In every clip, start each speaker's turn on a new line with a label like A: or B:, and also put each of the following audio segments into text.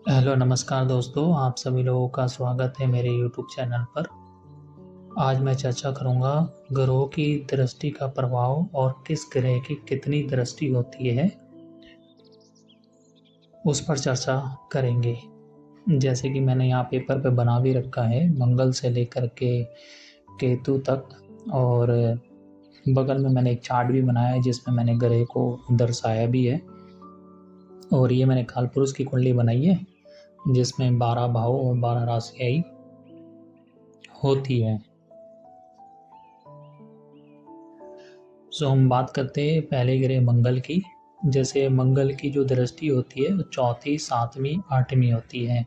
A: Hello नमस्कार दोस्तों, आप सभी लोगों का स्वागत है मेरे यूट्यूब चैनल पर। आज मैं चर्चा करूंगा ग्रहों की दृष्टि का प्रभाव और किस ग्रह की कितनी दृष्टि होती है, उस पर चर्चा करेंगे। जैसे कि मैंने यहाँ पेपर पे बना भी रखा है, मंगल से लेकर के केतु तक, और बगल में मैंने एक चार्ट भी बनाया है जिसमें मैंने ग्रह को दर्शाया भी है। और ये मैंने कालपुरुष की कुंडली बनाई है जिसमें 12 भाव और 12 राशियां होती है। हम बात करते हैं पहले ग्रह मंगल की। जैसे मंगल की जो दृष्टि होती है वो चौथी, सातवीं, आठवीं होती है।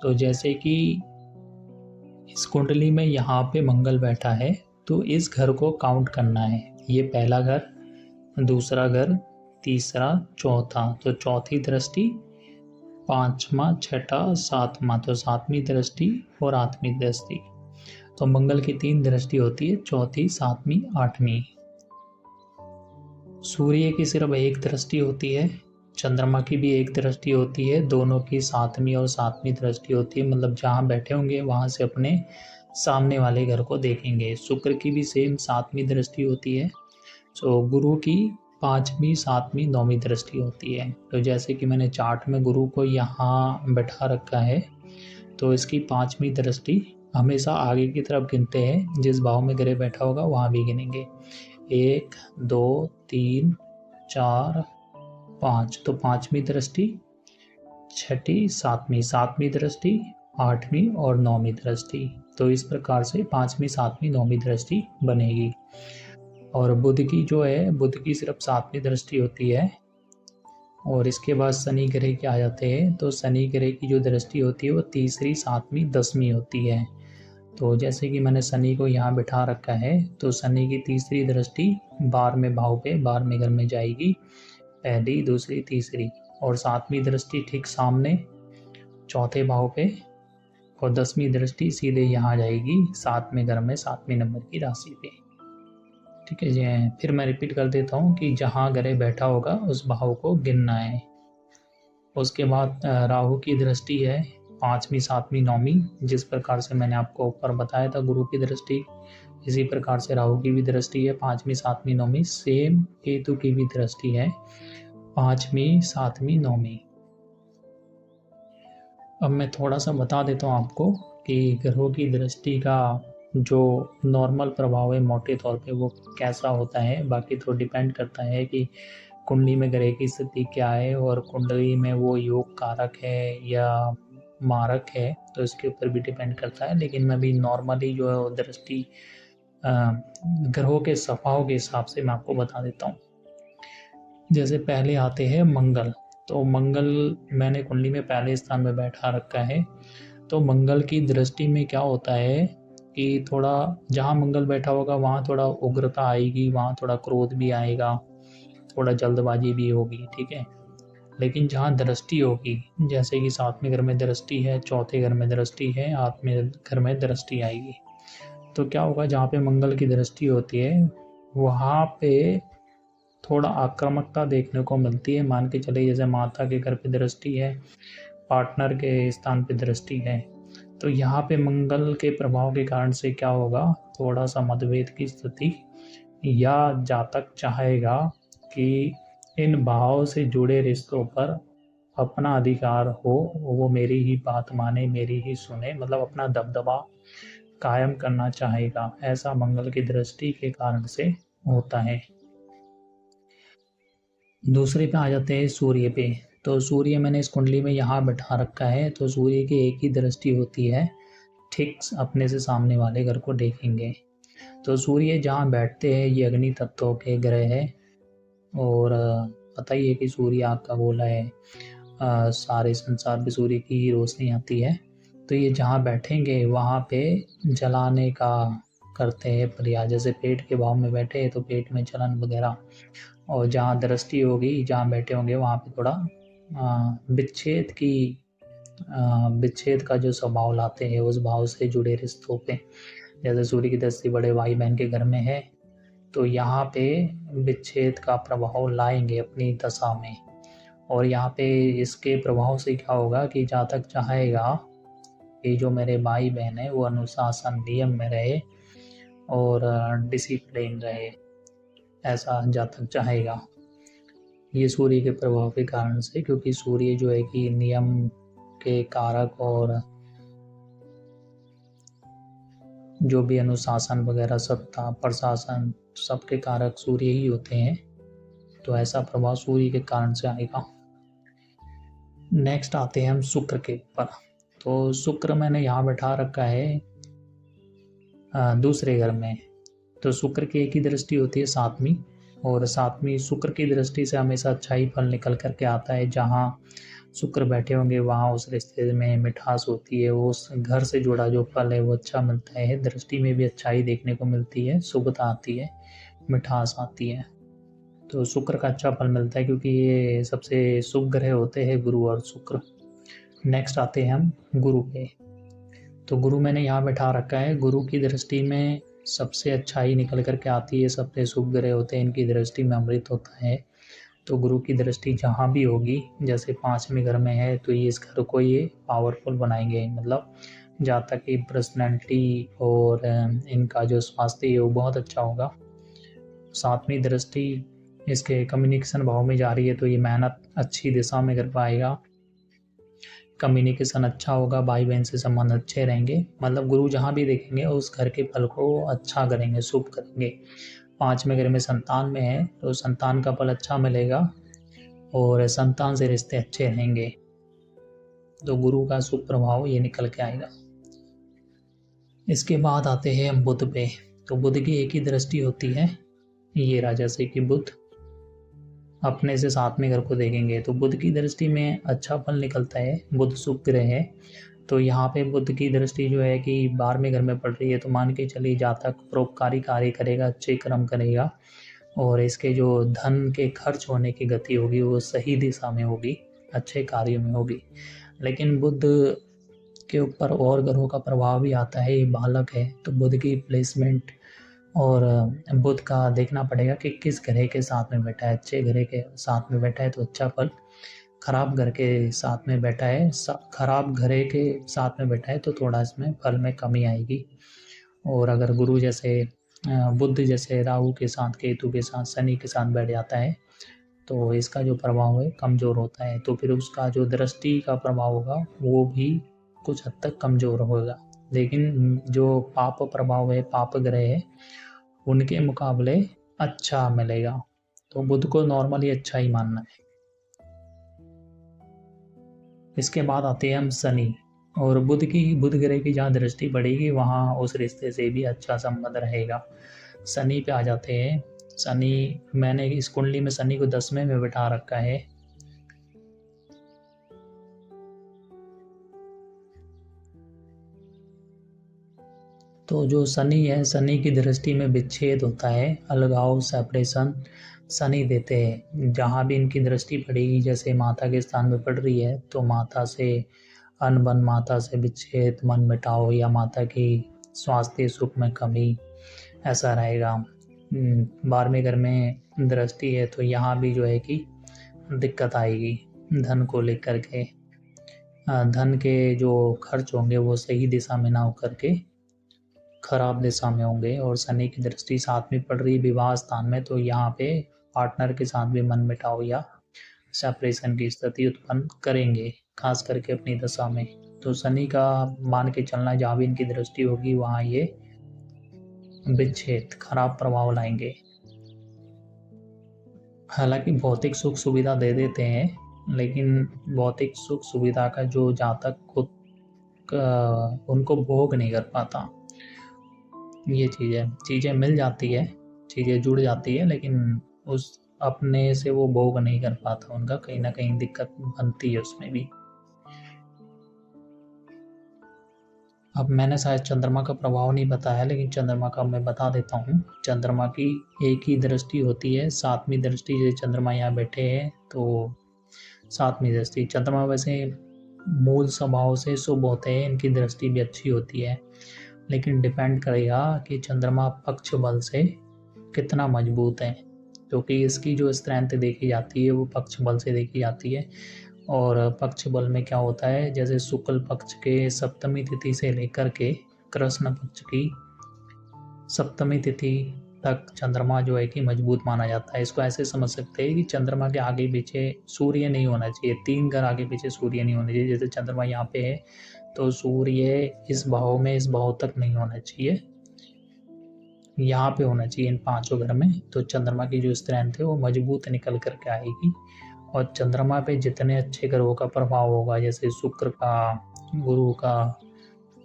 A: तो जैसे कि इस कुंडली में यहाँ पे मंगल बैठा है, तो इस घर को काउंट करना है। ये पहला घर, दूसरा घर, तीसरा, चौथा, तो चौथी दृष्टि, पांचवा, छठा, सातवां, तो सातवीं दृष्टि और आठवीं दृष्टि। तो मंगल की 3 दृष्टि होती है, चौथी, सातवीं, आठवीं। सूर्य की सिर्फ एक दृष्टि होती है, चंद्रमा की भी एक दृष्टि होती है, दोनों की सातवीं और सातवीं दृष्टि होती है, मतलब जहाँ बैठे होंगे वहाँ से अपने सामने वाले घर को देखेंगे। शुक्र की भी सेम सातवीं दृष्टि होती है। तो गुरु की पांचवीं, सातवीं, नौवीं दृष्टि होती है। तो जैसे कि मैंने चार्ट में गुरु को यहाँ बैठा रखा है, तो इसकी पांचवीं दृष्टि हमेशा आगे की तरफ गिनते हैं, जिस भाव में ग्रह बैठा होगा वहाँ भी गिनेंगे। 1, 2, 3, 4, 5, तो पांचवीं दृष्टि, छठी, सातवीं, सातवीं दृष्टि, आठवीं और नौवीं दृष्टि। तो इस प्रकार से पांचवीं, सातवीं, नौवीं दृष्टि बनेगी। और बुध की जो है, बुध की सिर्फ सातवीं दृष्टि होती है। और इसके बाद शनि ग्रह के आ जाते हैं, तो शनि ग्रह की जो दृष्टि होती है वो तीसरी, सातवीं, दसवीं होती है। तो जैसे कि मैंने शनि को यहाँ बिठा रखा है, तो शनि की तीसरी दृष्टि 12वें भाव पे, 12वें घर में जाएगी, पहली, दूसरी, तीसरी। और सातवीं दृष्टि ठीक सामने चौथे भाव पे, और 10वीं दृष्टि सीधे यहाँ जाएगी 7वें घर में, 7वें नंबर की राशि पे। ठीक है जी। फिर मैं रिपीट कर देता हूँ कि जहाँ ग्रह बैठा होगा उस भाव को गिनना है। उसके बाद राहु की दृष्टि है पांचवीं, सातवीं, नौवीं। जिस प्रकार से मैंने आपको ऊपर बताया था गुरु की दृष्टि, इसी प्रकार से राहु की भी दृष्टि है पांचवीं, सातवीं, नौवीं। सेम केतु की भी दृष्टि है पांचवीं, सातवीं, नौवीं। अब मैं थोड़ा सा बता देता हूँ आपको कि ग्रहों की दृष्टि का जो नॉर्मल प्रभाव है मोटे तौर पे वो कैसा होता है। बाकी तो डिपेंड करता है कि कुंडली में ग्रह की स्थिति क्या है, और कुंडली में वो योग कारक है या मारक है, तो इसके ऊपर भी डिपेंड करता है। लेकिन मैं भी नॉर्मली जो है वो दृष्टि ग्रहों के स्वभाव के हिसाब से मैं आपको बता देता हूँ। जैसे पहले आते हैं मंगल। तो मंगल मैंने कुंडली में पहले स्थान में बैठा रखा है। तो मंगल की दृष्टि में क्या होता है कि थोड़ा जहाँ मंगल बैठा होगा वहाँ थोड़ा उग्रता आएगी, वहाँ थोड़ा क्रोध भी आएगा, थोड़ा जल्दबाजी भी होगी। ठीक है। लेकिन जहाँ दृष्टि होगी, जैसे कि 7वें घर में दृष्टि है, चौथे घर में दृष्टि है, 8वें घर में दृष्टि आएगी, तो क्या होगा, जहाँ पे मंगल की दृष्टि होती है वहाँ पे थोड़ा आक्रामकता देखने को मिलती है। मान के चले जैसे माता के घर पे दृष्टि है, पार्टनर के स्थान पे दृष्टि है, तो यहाँ पे मंगल के प्रभाव के कारण से क्या होगा, थोड़ा सा मतभेद की स्थिति, या जातक चाहेगा कि इन भाव से जुड़े रिश्तों पर अपना अधिकार हो, वो मेरी ही बात माने, मेरी ही सुने, मतलब अपना दबदबा कायम करना चाहेगा। ऐसा मंगल की दृष्टि के कारण से होता है। दूसरे पे आ जाते हैं सूर्य पे। तो सूर्य मैंने इस कुंडली में यहाँ बैठा रखा है। तो सूर्य की एक ही दृष्टि होती है, ठीक अपने से सामने वाले घर को देखेंगे। तो सूर्य जहाँ बैठते हैं ये अग्नि तत्वों के ग्रह है। और पता ही है कि सूर्य आग का गोला है, सारे संसार पे सूर्य की ही रोशनी आती है। तो ये जहाँ बैठेंगे वहाँ पे जलाने का करते हैं प्रयास। जैसे पेट के भाव में बैठे हैं तो पेट में जलन वगैरह, और जहाँ दृष्टि होगी, जहाँ बैठे होंगे वहाँ पे थोड़ा विच्छेद का जो स्वभाव लाते हैं उस भाव से जुड़े रिश्तों पे। जैसे सूर्य की दृष्टि बड़े भाई बहन के घर में है, तो यहाँ पे विच्छेद का प्रभाव लाएंगे अपनी दशा में। और यहाँ पे इसके प्रभाव से क्या होगा कि जातक चाहेगा कि जो मेरे भाई बहन है वो अनुशासन नियम में रहे और डिसिप्लिन रहे, ऐसा जातक चाहेगा। ये सूर्य के प्रभाव के कारण से, क्योंकि सूर्य जो है कि नियम के कारक और जो भी अनुशासन वगैरह सत्ता प्रशासन सबके कारक सूर्य ही होते हैं, तो ऐसा प्रभाव सूर्य के कारण से आएगा। नेक्स्ट आते हैं हम शुक्र के ऊपर। तो शुक्र मैंने यहाँ बैठा रखा है दूसरे घर में। तो शुक्र की एक ही दृष्टि होती है सातवीं, और सातवीं शुक्र की दृष्टि से हमेशा अच्छा ही फल निकल करके आता है। जहाँ शुक्र बैठे होंगे वहाँ उस रिश्ते में मिठास होती है, उस घर से जुड़ा जो फल है वो अच्छा मिलता है, दृष्टि में भी अच्छाई देखने को मिलती है, शुभता आती है, मिठास आती है। तो शुक्र का अच्छा फल मिलता है क्योंकि ये सबसे शुभ ग्रह होते हैं गुरु और शुक्र। नेक्स्ट आते हैं हम गुरु पे। तो गुरु मैंने यहाँ बैठा रखा है। गुरु की दृष्टि में सबसे अच्छाई निकल करके आती है, सबसे शुभ ग्रह होते हैं, इनकी दृष्टि में अमृत होता है। तो गुरु की दृष्टि जहाँ भी होगी, जैसे 5वें घर में है तो ये इस घर को ये पावरफुल बनाएंगे, मतलब जातक की पर्सनैलिटी और इनका जो स्वास्थ्य है वो बहुत अच्छा होगा। 7वीं दृष्टि इसके कम्युनिकेशन भाव में जा रही है तो ये मेहनत अच्छी दिशा में कर पाएगा, कम्युनिकेशन अच्छा होगा, भाई बहन से संबंध अच्छे रहेंगे, मतलब गुरु जहाँ भी देखेंगे उस घर के फल को अच्छा करेंगे, शुभ करेंगे। 5वें घर में संतान में है तो संतान का फल अच्छा मिलेगा और संतान से रिश्ते अच्छे रहेंगे। तो गुरु का शुभ प्रभाव ये निकल के आएगा। इसके बाद आते हैं हम बुध पे। तो बुध की एक ही दृष्टि होती है, ये राजा से कि बुध अपने से 7वें घर को देखेंगे तो बुध की दृष्टि में अच्छा फल निकलता है। बुध शुभ ग्रह है तो यहाँ पे बुध की दृष्टि जो है कि 12वें घर में पड़ रही है, तो मान के चलिए जातक परोपकारी कार्य करेगा, अच्छे कर्म करेगा और इसके जो धन के खर्च होने की गति होगी वो सही दिशा में होगी, अच्छे कार्यों में होगी। लेकिन बुध के ऊपर और ग्रहों का प्रभाव भी आता है, ये बालक है तो बुध की प्लेसमेंट और बुध का देखना पड़ेगा कि किस ग्रह के साथ में बैठा है। अच्छे ग्रह के साथ में बैठा है तो अच्छा फल, खराब घर के साथ में बैठा है, खराब ग्रह के साथ में बैठा है तो थोड़ा इसमें फल में कमी आएगी। और अगर गुरु जैसे बुध जैसे राहु के साथ, केतु के साथ, शनि के साथ बैठ जाता है तो इसका जो प्रभाव है कमज़ोर होता है, तो फिर उसका जो दृष्टि का प्रभाव होगा वो भी कुछ हद तक कमज़ोर होगा। लेकिन जो पाप प्रभाव है, पाप ग्रह है, उनके मुकाबले अच्छा मिलेगा। तो बुध को नॉर्मली अच्छा ही मानना है। इसके बाद आते हैं हम शनि। और बुध ग्रह की जहाँ दृष्टि पड़ेगी वहाँ उस रिश्ते से भी अच्छा संबंध रहेगा। शनि पे आ जाते हैं। शनि, मैंने इस कुंडली में शनि को 10वें में बैठा रखा है। तो जो शनि है, शनि की दृष्टि में विच्छेद होता है, अलगाव, सेपरेशन शनि देते हैं। जहाँ भी इनकी दृष्टि पड़ेगी, जैसे माता के स्थान में पड़ रही है तो माता से अनबन, माता से विच्छेद, मन मिटाओ या माता की स्वास्थ्य सुख में कमी, ऐसा रहेगा। 12वें घर में दृष्टि है तो यहाँ भी जो है कि दिक्कत आएगी धन को लेकर के। धन के जो खर्च होंगे वो सही दिशा में ना होकर के खराब दिशा में होंगे। और शनि की दृष्टि 7वीं पड़ रही विवाह स्थान में तो यहाँ पे पार्टनर के साथ भी मन मिटाओ या सेपरेशन की स्थिति उत्पन्न करेंगे, खास करके अपनी दशा में। तो शनि का मान के चलना, जहाँ भी इनकी दृष्टि होगी वहाँ ये विच्छेद, खराब प्रभाव लाएंगे। हालांकि भौतिक सुख सुविधा दे देते हैं, लेकिन भौतिक सुख सुविधा का जो जातक खुद उनको भोग नहीं कर पाता। ये चीज़ें मिल जाती है, चीज़ें जुड़ जाती है, लेकिन उस अपने से वो भोग नहीं कर पाता, उनका कहीं ना कहीं दिक्कत बनती है उसमें भी। अब मैंने शायद चंद्रमा का प्रभाव नहीं बताया, लेकिन चंद्रमा का मैं बता देता हूँ। चंद्रमा की एक ही दृष्टि होती है, 7वीं दृष्टि। जैसे चंद्रमा यहाँ बैठे हैं तो 7वीं दृष्टि। चंद्रमा वैसे मूल स्वभाव से शुभ होते हैं, इनकी दृष्टि भी अच्छी होती है, लेकिन डिपेंड करेगा कि चंद्रमा पक्ष बल से कितना मजबूत है। क्योंकि इसकी जो स्ट्रेंथ देखी जाती है वो पक्ष बल से देखी जाती है। और पक्ष बल में क्या होता है, जैसे शुक्ल पक्ष के सप्तमी तिथि से लेकर के कृष्ण पक्ष की सप्तमी तिथि तक चंद्रमा जो है कि मजबूत माना जाता है। इसको ऐसे समझ सकते हैं कि चंद्रमा के आगे पीछे सूर्य नहीं होना चाहिए, 3 घर आगे पीछे सूर्य नहीं होना चाहिए। जैसे चंद्रमा यहाँ पे है तो सूर्य इस भाव में इस भाव तक नहीं होना चाहिए, यहाँ पे होना चाहिए इन 5 घर में। तो चंद्रमा की जो स्ट्रेंथ है वो मजबूत निकल करके आएगी। और चंद्रमा पे जितने अच्छे ग्रहों का प्रभाव होगा, जैसे शुक्र का, गुरु का,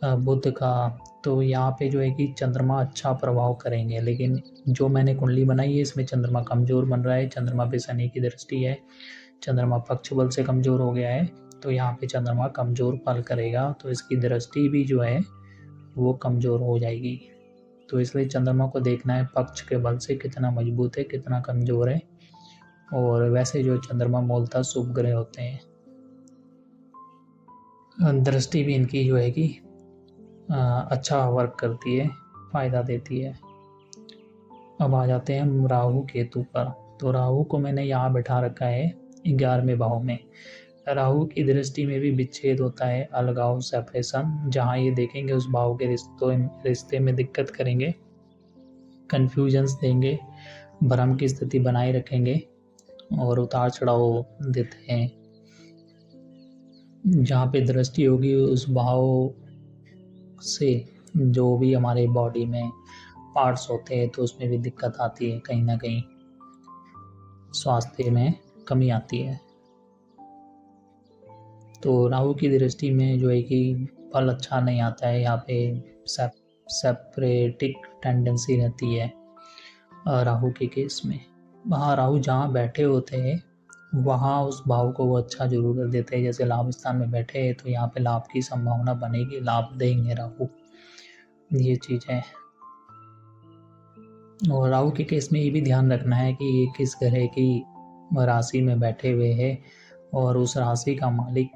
A: बुध का, तो यहाँ पे जो है कि चंद्रमा अच्छा प्रभाव करेंगे। लेकिन जो मैंने कुंडली बनाई है इसमें चंद्रमा कमज़ोर बन रहा है, चंद्रमा पे शनि की दृष्टि है, चंद्रमा पक्ष बल से कमज़ोर हो गया है, तो यहाँ पे चंद्रमा कमज़ोर फल करेगा, तो इसकी दृष्टि भी जो है वो कमज़ोर हो जाएगी। तो इसलिए चंद्रमा को देखना है पक्ष के बल से कितना मजबूत है, कितना कमज़ोर है। और वैसे जो चंद्रमा मूलतः शुभ ग्रह होते हैं, दृष्टि भी इनकी जो है कि अच्छा वर्क करती है, फ़ायदा देती है। अब आ जाते हैं हम राहु केतु पर। तो राहु को मैंने यहाँ बैठा रखा है 11वें भाव में। राहु की दृष्टि में भी विच्छेद होता है, अलगाव, सेपरेशन। जहाँ ये देखेंगे उस भाव के रिश्ते में दिक्कत करेंगे, कन्फ्यूजन्स देंगे, भ्रम की स्थिति बनाए रखेंगे और उतार चढ़ाव देते हैं। जहाँ पे दृष्टि होगी उस भाव से जो भी हमारे बॉडी में पार्ट्स होते हैं तो उसमें भी दिक्कत आती है, कहीं ना कहीं स्वास्थ्य में कमी आती है। तो राहु की दृष्टि में जो है कि फल अच्छा नहीं आता है, यहाँ पे सेपरेटिक टेंडेंसी रहती है राहु के केस में। वहाँ राहु जहाँ बैठे होते हैं वहाँ उस भाव को वो अच्छा जरूर कर देते हैं। जैसे लाभ स्थान में बैठे हैं तो यहाँ पे लाभ की संभावना बनेगी, लाभ देंगे राहु, ये चीज़ है। और राहु के केस में ये भी ध्यान रखना है कि ये किस ग्रह की राशि में बैठे हुए हैं और उस राशि का मालिक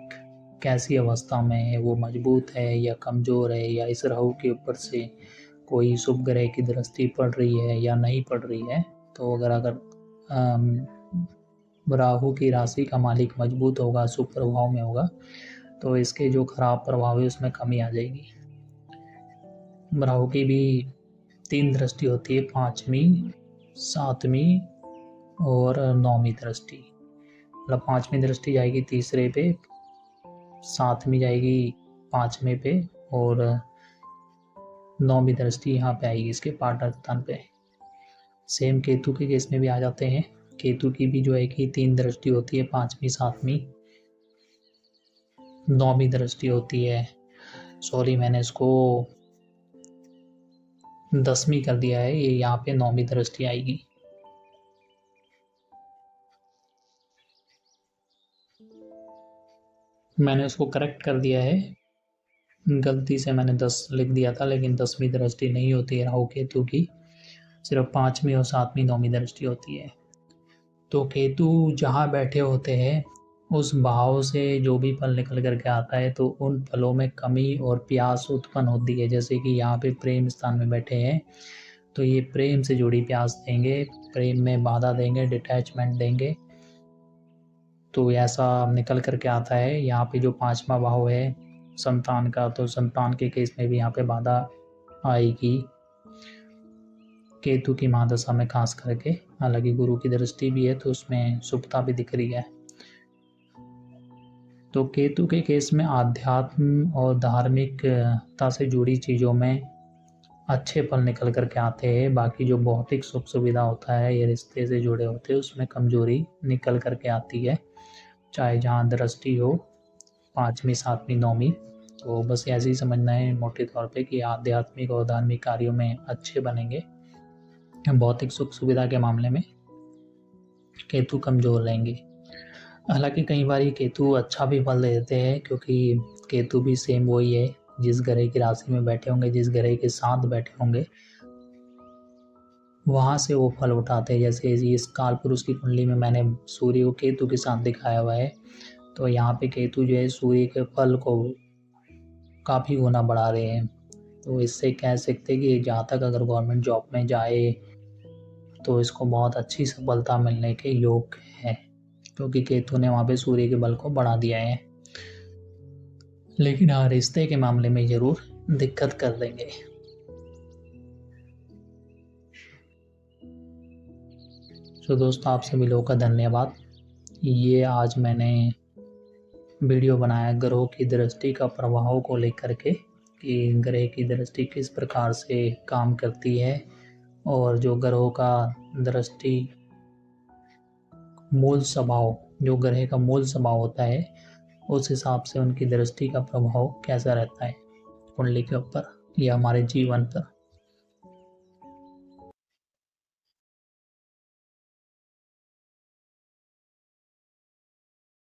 A: कैसी अवस्था में है, वो मजबूत है या कमज़ोर है, या इस राहु के ऊपर से कोई शुभ ग्रह की दृष्टि पड़ रही है या नहीं पड़ रही है। तो अगर राहु की राशि का मालिक मजबूत होगा, शुभ प्रभाव में होगा, तो इसके जो खराब प्रभाव है उसमें कमी आ जाएगी। राहु की भी 3 दृष्टि होती है, 5वीं, 7वीं और 9वीं दृष्टि। मतलब 5वीं दृष्टि जाएगी तीसरे पे, 7वीं जाएगी 5वें पे और 9वीं दृष्टि यहाँ पे आएगी इसके पार्टनर स्थान पे। सेम केतु के केस में भी आ जाते हैं। केतु की भी जो है कि 3 दृष्टि होती है, 5वीं, 7वीं, 9वीं दृष्टि होती है। सॉरी, मैंने इसको 10वीं कर दिया है, ये यहाँ पे 9वीं दृष्टि आएगी। मैंने उसको करेक्ट कर दिया है, गलती से मैंने 10 लिख दिया था, लेकिन 10वीं दृष्टि नहीं होती है राहु केतु की, सिर्फ 5वीं और 7वीं 9वीं दृष्टि होती है। तो केतु जहाँ बैठे होते हैं उस भाव से जो भी फल निकल करके आता है तो उन फलों में कमी और प्यास उत्पन्न होती है। जैसे कि यहाँ पे प्रेम स्थान में बैठे हैं तो ये प्रेम से जुड़ी प्यास देंगे, प्रेम में बाधा देंगे, डिटैचमेंट देंगे, तो ऐसा निकल करके आता है। यहाँ पे जो 5वां भाव है संतान का, तो संतान के केस में भी यहाँ पे बाधा आएगी केतु की महादशा में खास करके। हालांकि गुरु की दृष्टि भी है तो उसमें शुभता भी दिख रही है। तो केतु के केस में आध्यात्म और धार्मिकता से जुड़ी चीज़ों में अच्छे फल निकल करके आते हैं। बाकी जो भौतिक सुख सुविधा होता है, ये रिश्ते से जुड़े होते हैं, उसमें कमजोरी निकल करके आती है, चाहे जहाँ दृष्टि हो 5वीं, 7वीं, 9वीं। तो बस ऐसे ही समझना है मोटे तौर पे कि आध्यात्मिक और धार्मिक कार्यों में अच्छे बनेंगे, भौतिक सुख सुविधा के मामले में केतु कमजोर रहेंगे। हालांकि कई बार ये केतु अच्छा भी फल दे देते हैं, क्योंकि केतु भी सेम वही है, जिस ग्रह की राशि में बैठे होंगे, जिस ग्रह के साथ बैठे होंगे वहाँ से वो फल उठाते हैं। जैसे इस काल पुरुष की कुंडली में मैंने सूर्य को केतु के साथ दिखाया हुआ है, तो यहाँ पे केतु जो है सूर्य के फल को काफ़ी गुना बढ़ा रहे हैं। तो इससे कह सकते हैं कि जहाँ तक अगर गवर्नमेंट जॉब में जाए तो इसको बहुत अच्छी सफलता मिलने के योग है, क्योंकि केतु ने वहाँ पे सूर्य के बल को बढ़ा दिया है। लेकिन हाँ, रिश्ते के मामले में ज़रूर दिक्कत कर देंगे। तो दोस्तों, आप सभी लोगों का धन्यवाद। ये आज मैंने वीडियो बनाया ग्रहों की दृष्टि का प्रभाव को लेकर के, कि ग्रह की दृष्टि किस प्रकार से काम करती है, और जो ग्रहों का दृष्टि मूल स्वभाव, जो ग्रह का मूल स्वभाव होता है, उस हिसाब से उनकी दृष्टि का प्रभाव कैसा रहता है कुंडली के ऊपर या हमारे जीवन पर।